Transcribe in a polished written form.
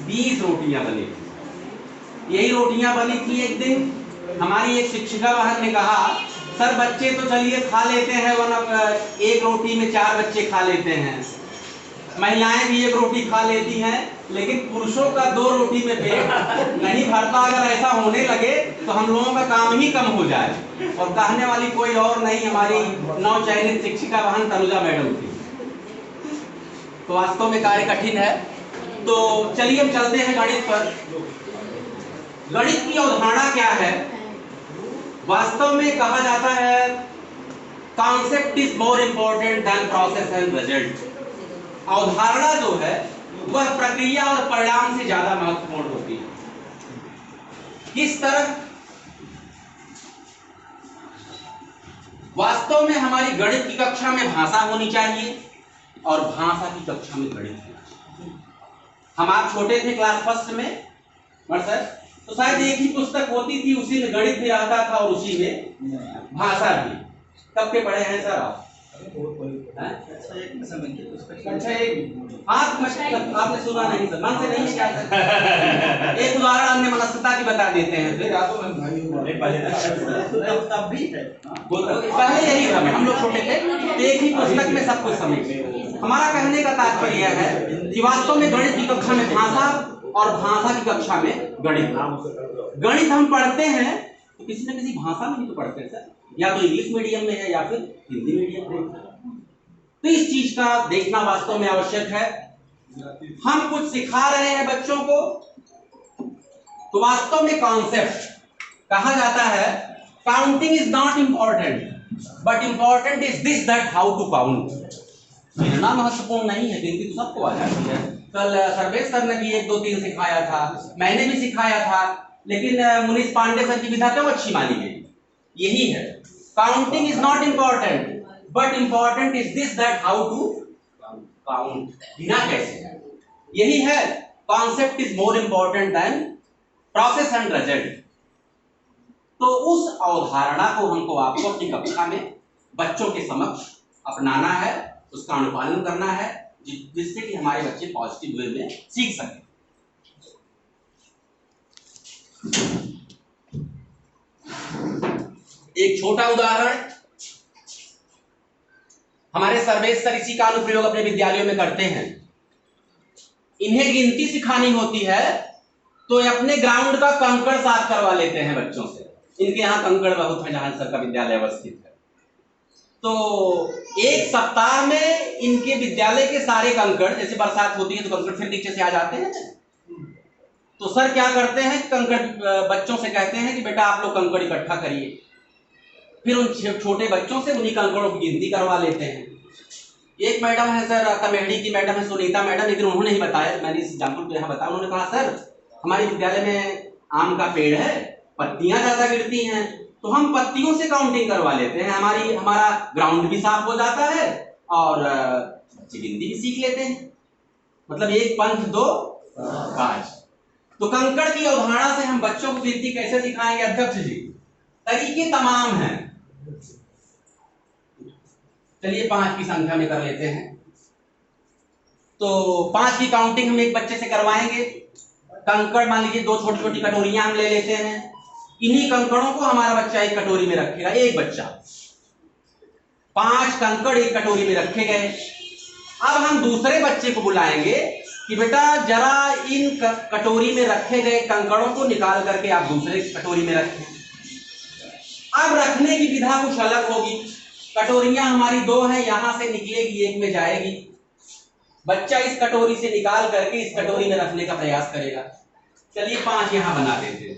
20 रोटियां बनी थी। यही रोटियां बनी थी। एक दिन हमारी एक शिक्षिका बहन ने कहा, सर बच्चे तो चलिए खा लेते हैं, एक रोटी में 4 बच्चे खा लेते हैं, महिलाएं भी 1 रोटी खा लेती हैं, लेकिन पुरुषों का 2 रोटी में पेट नहीं भरता। अगर ऐसा होने लगे तो हम लोगों का काम ही कम हो जाए। और कहने वाली कोई और नहीं, हमारी नवचयनित शिक्षिका बहन तनुजा मैडम थी। तो वास्तव में कार्य कठिन है। तो चलिए हम चलते हैं गणित पर। गणित की अवधारणा क्या है? वास्तव में कहा जाता है concept is more important than process and result. अवधारणा जो है वह प्रक्रिया और परिणाम से ज्यादा महत्वपूर्ण होती है। किस तरह? वास्तव में हमारी गणित की कक्षा में भाषा होनी चाहिए और भाषा की कक्षा में गणित होना चाहिए। हम आप छोटे थे क्लास फर्स्ट में सर, तो शायद एक ही पुस्तक होती थी, उसी में गणित भी रहता था और उसी में भाषा भी। कब के पढ़े हैं सर आप? अच्छा आपने सुना नहीं सर, मन से नहीं क्या सर? एक उदाहरण अन्य मनस्कता की बता देते हैं। फिर तब भी पहले यही था, हम लोग छोटे थे तो एक ही पुस्तक में सब कुछ समझे। हमारा कहने का तात्पर्य यह है कि वास्तव में गणित की कक्षा में भाषा और भाषा की कक्षा में गणित। गणित हम पढ़ते हैं तो किसी न किसी भाषा में ही तो पढ़ते हैं सर, या तो इंग्लिश मीडियम में है या फिर हिंदी मीडियम में। तो इस चीज का देखना वास्तव में आवश्यक है। हम कुछ सिखा रहे हैं बच्चों को, तो वास्तव में कॉन्सेप्ट कहा जाता है counting is not important but important is this that how to count. गिनना महत्वपूर्ण नहीं है, गिनती तो सबको आ जाती है। कल सर्वेश सर ने भी 1 2 3 सिखाया था, मैंने भी सिखाया था, लेकिन मुनीष पांडे सर की विधा क्यों अच्छी मानी गई? यही है, counting is not important but important is this that how to count. गिना कैसे, यही है। Concept is more important than process and result. तो उस अवधारणा को हमको आपको अपनी कक्षा में बच्चों के समक्ष अपनाना है, उसका अनुपालन करना है, जिससे कि हमारे बच्चे पॉजिटिव वे में सीख सकें। एक छोटा उदाहरण, हमारे सर्वेश सर इसी का अनुप्रयोग अपने विद्यालयों में करते हैं। इन्हें गिनती सिखानी होती है तो ये अपने ग्राउंड का कंकड़ साफ करवा लेते हैं बच्चों से। इनके यहाँ कंकड़ बहुत है जहां सर का विद्यालय अवस्थित है। तो एक सप्ताह में इनके विद्यालय के सारे कंकड़, जैसे बरसात होती है तो कंकड़ फिर नीचे से आ जाते हैं, तो सर क्या करते हैं, कंकड़ बच्चों से कहते हैं कि बेटा आप लोग कंकड़ इकट्ठा करिए। फिर उन छोटे बच्चों से उन्हीं कंकड़ों की गिनती करवा लेते हैं। एक मैडम है सर, कमेहड़ी की मैडम है सुनीता मैडम, लेकिन उन्होंने ही बताया, मैंने इस एग्जाम्पल को यहाँ बताया, उन्होंने कहा सर हमारे विद्यालय में आम का पेड़ है, पत्तियां ज्यादा गिरती हैं, तो हम पत्तियों से काउंटिंग करवा लेते हैं, हमारा ग्राउंड भी साफ हो जाता है और बच्चे गिनती भी सीख लेते हैं। मतलब 1 पंथ 2 काज। तो कंकड़ की अवधारणा से हम बच्चों को गिनती कैसे सिखाएंगे अध्यक्ष जी? तरीके तमाम हैं। चलिए 5 की संख्या में कर लेते हैं। तो 5 की काउंटिंग हम एक बच्चे से करवाएंगे। कंकड़ मान लीजिए 2 छोटी छोटी कटोरियां हम ले लेते हैं, इन्हीं कंकड़ों को हमारा बच्चा एक कटोरी में रखेगा। एक बच्चा 5 कंकड़ एक कटोरी में रखे गए। अब हम दूसरे बच्चे को बुलाएंगे कि बेटा जरा इन कटोरी में रखे गए कंकड़ों को निकाल करके आप दूसरे कटोरी में रखें। अब रखने की विधा कुछ अलग होगी। कटोरियां हमारी 2 हैं, यहां से निकलेगी, एक में जाएगी। बच्चा इस कटोरी से निकाल करके इस कटोरी में रखने का प्रयास करेगा। चलिए 5 यहां बना देते हैं।